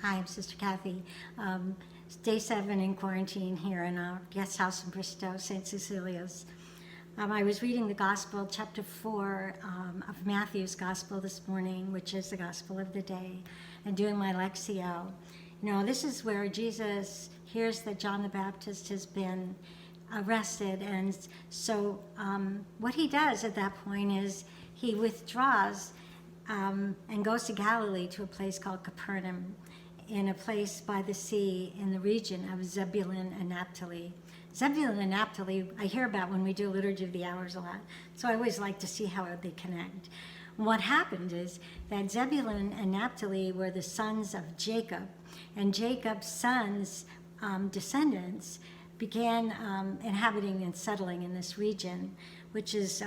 Hi, I'm Sister Kathy. It's day 7 in quarantine here in our guest house in Bristow, St. Cecilia's. I was reading the Gospel, chapter 4 of Matthew's Gospel this morning, which is the Gospel of the day, and doing my Lectio. You know, this is where Jesus hears that John the Baptist has been arrested, and so what he does at that point is he withdraws and goes to Galilee, to a place called Capernaum, in a place by the sea in the region of Zebulun and Naphtali. Zebulun and Naphtali, I hear about when we do Liturgy of the Hours a lot, so I always like to see how they connect. What happened is that Zebulun and Naphtali were the sons of Jacob, and Jacob's sons' descendants began inhabiting and settling in this region, which is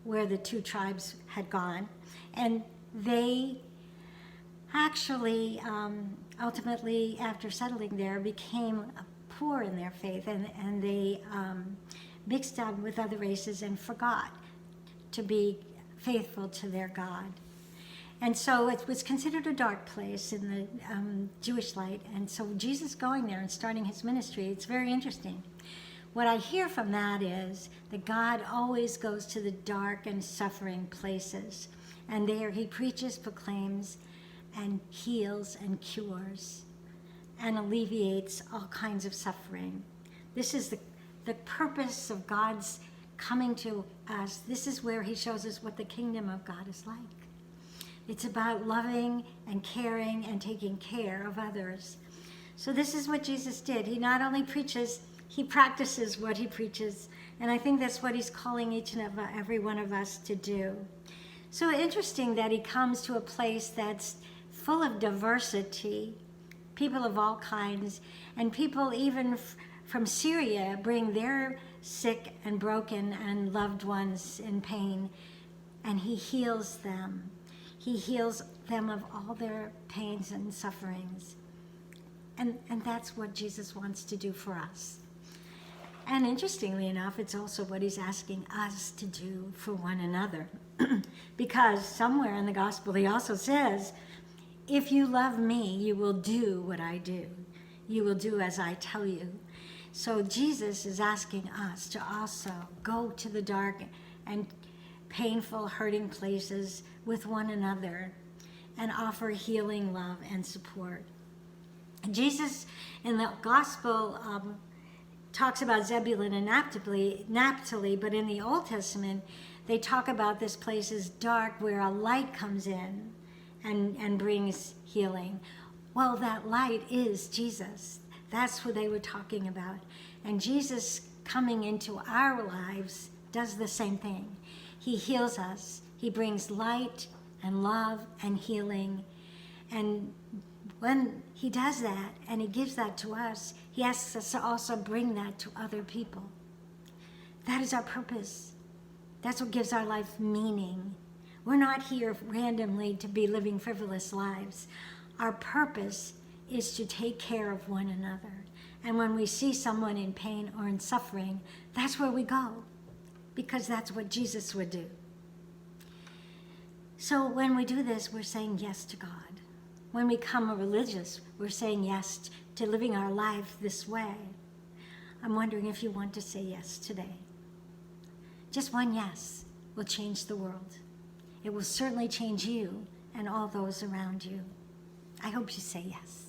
where the two tribes had gone. And they actually, ultimately, after settling there, became poor in their faith, and they mixed up with other races and forgot to be faithful to their God. And so it was considered a dark place in the Jewish light. And so Jesus going there and starting his ministry, it's very interesting. What I hear from that is that God always goes to the dark and suffering places. And there he preaches, proclaims, and heals and cures and alleviates all kinds of suffering. This is the purpose of God's coming to us. This is where he shows us what the kingdom of God is like. It's about loving and caring and taking care of others. So this is what Jesus did. He not only preaches, he practices what he preaches. And I think that's what he's calling each and every one of us to do. So interesting that he comes to a place that's full of diversity, people of all kinds, and people even from Syria bring their sick and broken and loved ones in pain, and he heals them. He heals them of all their pains and sufferings. And that's what Jesus wants to do for us. And interestingly enough, it's also what he's asking us to do for one another. Because somewhere in the gospel he also says, if you love me, you will do what I do. You will do as I tell you. So Jesus is asking us to also go to the dark and painful, hurting places with one another and offer healing, love, and support. Jesus in the gospel talks about Zebulun and Naphtali, but in the Old Testament, they talk about this place as dark where a light comes in and brings healing. Well, that light is Jesus. That's who they were talking about. And Jesus coming into our lives does the same thing. He heals us. He brings light and love and healing. And when he does that and he gives that to us, he asks us to also bring that to other people. That is our purpose. That's what gives our life meaning. We're not here randomly to be living frivolous lives. Our purpose is to take care of one another. And when we see someone in pain or in suffering, that's where we go, because that's what Jesus would do. So when we do this, we're saying yes to God. When we become religious, we're saying yes to living our life this way. I'm wondering if you want to say yes today. Just one yes will change the world. It will certainly change you and all those around you. I hope you say yes.